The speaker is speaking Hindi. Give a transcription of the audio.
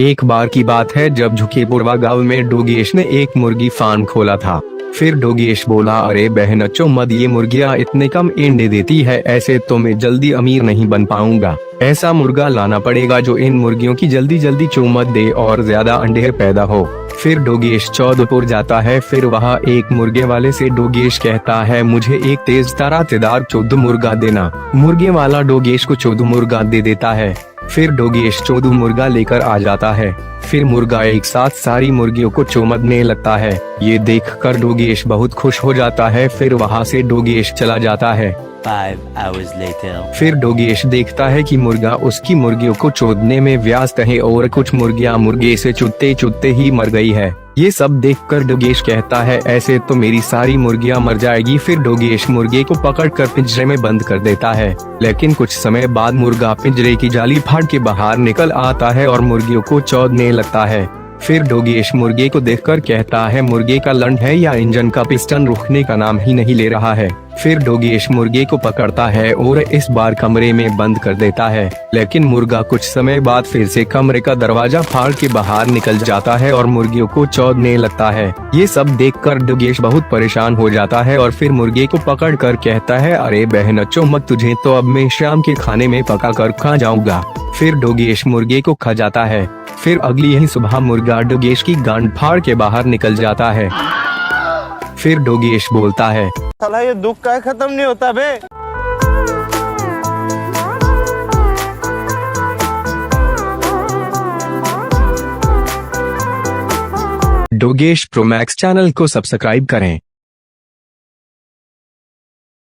एक बार की बात है जब झुकेपुरवा गांव में डोगेश ने एक मुर्गी फार्म खोला था। फिर डोगेश बोला, अरे बहनचों मत, ये मुर्गियां इतने कम अंडे देती है, ऐसे तो मैं जल्दी अमीर नहीं बन पाऊंगा। ऐसा मुर्गा लाना पड़ेगा जो इन मुर्गियों की जल्दी जल्दी चुम्मत दे और ज्यादा अंडे पैदा हो। फिर डोगेश चौधपुर जाता है। फिर वहाँ एक मुर्गे वाले से डोगेश कहता है, मुझे एक तेज तरातेदार चौधु मुर्गा देना। मुर्गे वाला डोगेश को चौधु मुर्गा दे देता है। फिर डोगेश चौधु मुर्गा लेकर आ जाता है। फिर मुर्गा एक साथ सारी मुर्गियों को चुम्मने लगता है। ये देखकर डोगेश बहुत खुश हो जाता है। फिर वहाँ से डोगेश चला जाता है। 5 hours later. फिर डोगेश देखता है कि मुर्गा उसकी मुर्गियों को चोदने में व्यस्त है और कुछ मुर्गियां मुर्गे से चुदते चुदते ही मर गई है। ये सब देखकर डोगेश कहता है, ऐसे तो मेरी सारी मुर्गियां मर जाएगी। फिर डोगेश मुर्गे को पकड़कर पिंजरे में बंद कर देता है। लेकिन कुछ समय बाद मुर्गा पिंजरे की जाली फाड़ के बाहर निकल आता है और मुर्गियों को चौदने लगता है। फिर डोगेश मुर्गे को देखकर कहता है, मुर्गे का लंड है या इंजन का पिस्टन रुकने का नाम ही नहीं ले रहा है। फिर डोगेश मुर्गे को पकड़ता है और इस बार कमरे में बंद कर देता है। लेकिन मुर्गा कुछ समय बाद फिर से कमरे का दरवाजा फाड़ के बाहर निकल जाता है और मुर्गियों को चौदने लगता है। ये सब देखकर डोगेश बहुत परेशान हो जाता है और फिर मुर्गे को पकड़कर कहता है, अरे बहनचों मत, तुझे तो अब मैं शाम के खाने में पका कर खा जाऊंगा। फिर डोगेश मुर्गे को खा जाता है। फिर अगली ही सुबह मुर्गा डोगेश की गांड फाड़ के बाहर निकल जाता है। फिर डोगेश बोलता है, साला ये दुख का खत्म नहीं होता बे। डोगेश प्रो मैक्स चैनल को सब्सक्राइब करें।